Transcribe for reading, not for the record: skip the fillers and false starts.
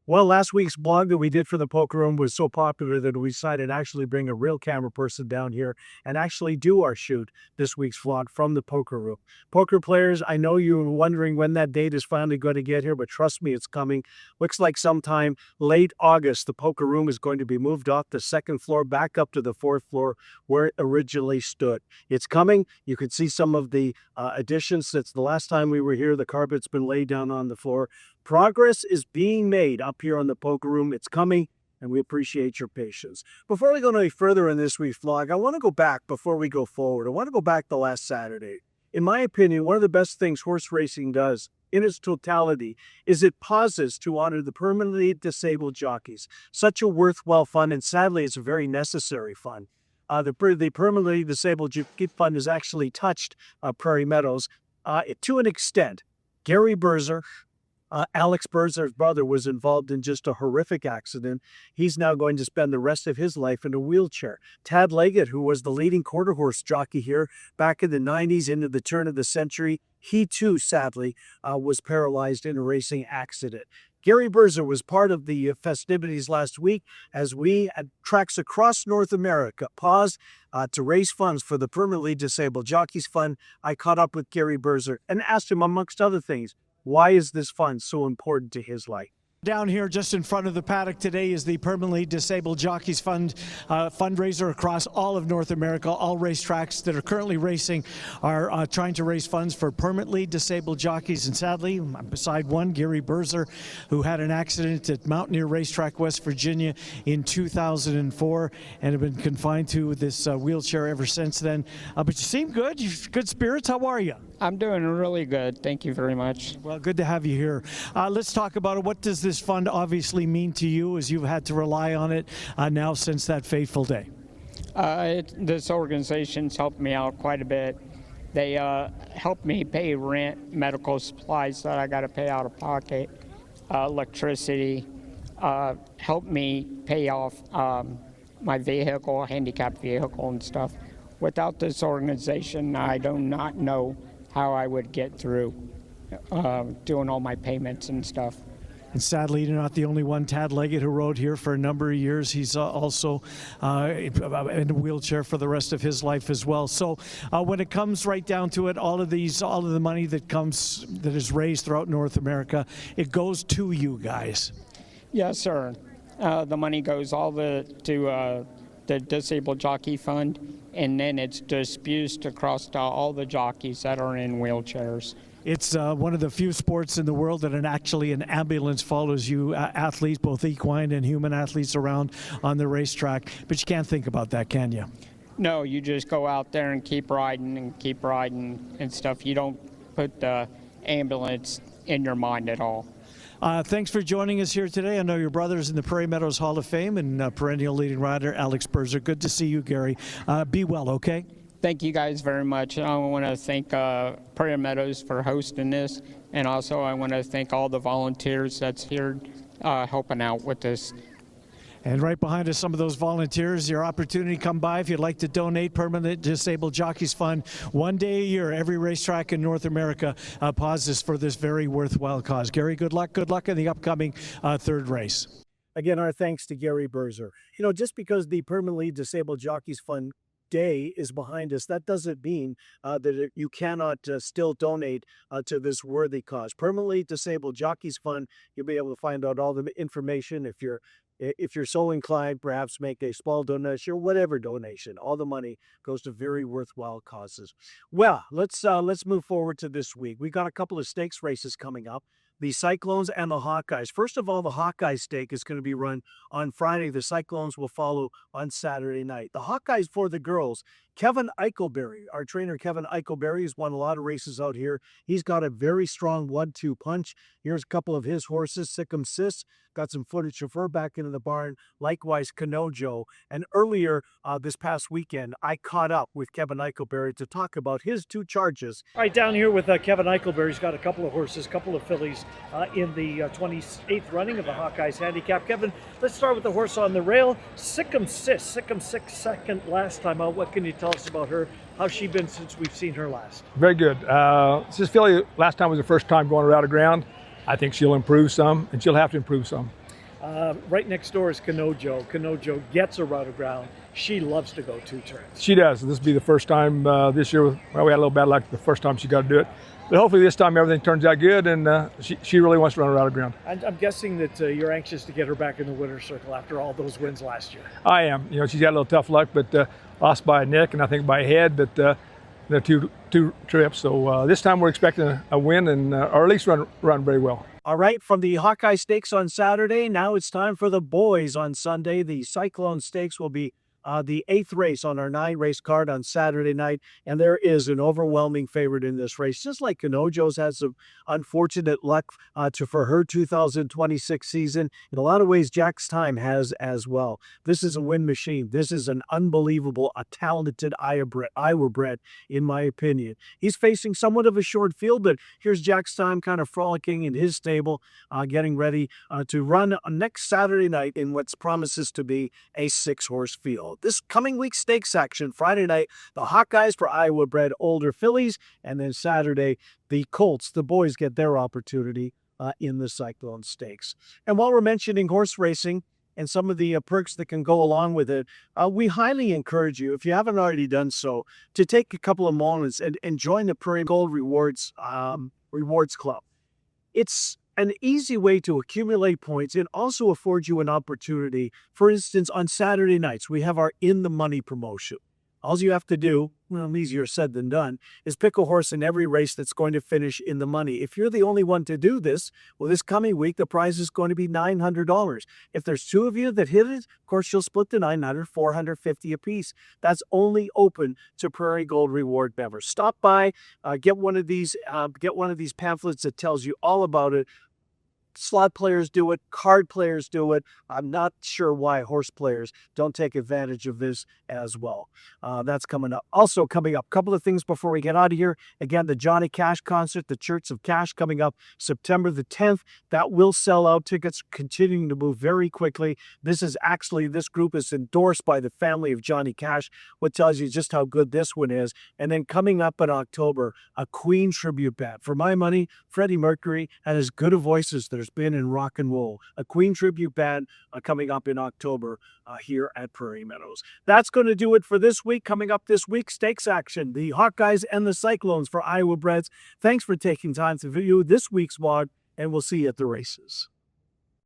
Well, last week's blog that we did for the poker room was so popular that we decided to actually bring a real camera person down here and actually do our shoot this week's vlog from the poker room. Poker players, I know you were wondering when that date is finally going to get here, but trust me, it's coming. Looks like sometime late August, the poker room is going to be moved off the second floor back up to the fourth floor where it originally stood. It's coming. You can see some of the additions since the last time we were here. The carpet's been laid down on the floor. Progress is being made up here on the poker room. It's coming, and we appreciate your patience. Before we go any further in this week's vlog, I want to go back before we go forward. I want to go back to last Saturday. In my opinion, one of the best things horse racing does in its totality is it pauses to honor the permanently disabled jockeys. Such a worthwhile fund, and sadly, it's a very necessary fund. The permanently disabled jockey fund has actually touched Prairie Meadows to an extent. Gary Birzer, Alex Birzer's brother, was involved in just a horrific accident. He's now going to spend the rest of his life in a wheelchair. Tad Leggett, who was the leading quarter horse jockey here back in the 90s into the turn of the century, he too, sadly, was paralyzed in a racing accident. Gary Birzer was part of the festivities last week as we at tracks across North America paused to raise funds for the Permanently Disabled Jockeys Fund. I caught up with Gary Birzer and asked him, amongst other things, why is this fund so important to his life? Down here just in front of the paddock today is the Permanently Disabled Jockeys Fund fundraiser across all of North America. All racetracks that are currently racing are trying to raise funds for permanently disabled jockeys. And sadly, beside one, Gary Birzer, who had an accident at Mountaineer Racetrack, West Virginia in 2004 and have been confined to this wheelchair ever since then. But you seem good. You've good spirits. How are you? I'm doing really good. Thank you very much. Well, good to have you here. Let's talk about it. What does this fund obviously mean to you as you've had to rely on it now since that fateful day? This organization's helped me out quite a bit. They helped me pay rent, medical supplies that I got to pay out of pocket, electricity, helped me pay off my vehicle, handicapped vehicle and stuff. Without this organization, I do not know how I would get through doing all my payments and stuff. And sadly, you're not the only one. Tad Leggett, who rode here for a number of years, he's also in a wheelchair for the rest of his life as well. So when it comes right down to it, all of the money that is raised throughout North America, it goes to you guys. Yes, sir. The money goes all to the Disabled Jockey Fund, and then it's dispersed across to all the jockeys that are in wheelchairs. It's one of the few sports in the world that an ambulance follows you, athletes, both equine and human athletes, around on the racetrack. But you can't think about that, can you? No, you just go out there and keep riding and stuff. You don't put the ambulance in your mind at all. Thanks for joining us here today. I know your brother's in the Prairie Meadows Hall of Fame and perennial leading rider, Alex Birzer. Good to see you, Gary. Be well, okay? Thank you guys very much. I want to thank Prairie Meadows for hosting this, and also I want to thank all the volunteers that's here helping out with this. And right behind us, some of those volunteers, your opportunity, come by if you'd like to donate. Permanent Disabled Jockeys Fund, one day a year, every racetrack in North America pauses for this very worthwhile cause. Gary, good luck in the upcoming third race. Again, our thanks to Gary Birzer. You know, just because the Permanently Disabled Jockeys Fund day is behind us, that doesn't mean that you cannot still donate to this worthy cause. Permanently Disabled Jockeys Fund, you'll be able to find out all the information if you're so inclined. Perhaps make a small donation or whatever donation. All the money goes to very worthwhile causes. Well, let's move forward to this week. We got a couple of stakes races coming up. The Cyclones and the Hawkeyes. First of all, the Hawkeye stake is going to be run on Friday. The Cyclones will follow on Saturday night. The Hawkeyes for the girls. Kevin Eichelberry, our trainer Kevin Eichelberry, has won a lot of races out here. He's got a very strong 1-2 punch. Here's a couple of his horses. Sikkim Sis, got some footage of her back into the barn. Likewise, Kanojo. And earlier this past weekend, I caught up with Kevin Eichelberry to talk about his two charges. All right, down here with Kevin Eichelberry. He's got a couple of horses, a couple of fillies in the 28th running of the Hawkeyes Handicap. Kevin, let's start with the horse on the rail. Sikkim Sis. Sikkim Sis second last time out. What can you tell us about her? How's she been since we've seen her last? Very good. This filly last time was the first time going around the ground. I think she'll improve some, and she'll have to improve some. Right next door is Kanojo. Kanojo gets a route of ground. She loves to go 2 turns. She does. This will be the first time this year. Well, we had a little bad luck the first time she got to do it. But hopefully this time everything turns out good, and she really wants to run a route of ground. I'm guessing that you're anxious to get her back in the winner's circle after all those wins last year. I am. You know, she's got a little tough luck, but lost by a neck and I think by a head, but the two trips. So this time we're expecting a win and or at least run very well. All right, from the Hawkeye Stakes on Saturday, now it's time for the boys on Sunday. The Cyclone Stakes will be the 8th race on our 9-race card on Saturday night, and there is an overwhelming favorite in this race. Just like Kanojo's had some unfortunate luck for her 2026 season, in a lot of ways, Jack's Time has as well. This is a win machine. This is an unbelievable, a talented Iowa bred, in my opinion. He's facing somewhat of a short field, but here's Jack's Time kind of frolicking in his stable, getting ready to run next Saturday night in what promises to be a 6-horse field. This coming week stakes action, Friday night, the Hawkeyes for Iowa bred older fillies, and then Saturday, the Colts, the boys, get their opportunity in the Cyclone Stakes. And while we're mentioning horse racing and some of the perks that can go along with it, we highly encourage you, if you haven't already done so, to take a couple of moments and join the Prairie Gold Rewards Club. It's an easy way to accumulate points. It also affords you an opportunity. For instance, on Saturday nights, we have our In the Money promotion. All you have to do, well, easier said than done, is pick a horse in every race that's going to finish in the money. If you're the only one to do this, well, this coming week, the prize is going to be $900. If there's 2 of you that hit it, of course, you'll split the $900, $450 apiece. That's only open to Prairie Gold Reward members. Stop by, get one of these pamphlets that tells you all about it. Slot players do it, card players do it. I'm not sure why horse players don't take advantage of this as well. That's coming up. Also coming up, a couple of things before we get out of here. Again, the Johnny Cash concert, the Church of Cash, coming up September the 10th. That will sell out. Tickets continuing to move very quickly. This group is endorsed by the family of Johnny Cash, what tells you just how good this one is. And then coming up in October, a Queen tribute band. For my money, Freddie Mercury had as good a voice as there's been in rock and roll. A Queen tribute band coming up in October here at Prairie Meadows. That's going to do it for this week. Coming up this week, stakes action, the Hawkeyes and the Cyclones for Iowa breds. Thanks for taking time to view this week's WOD, and we'll see you at the races.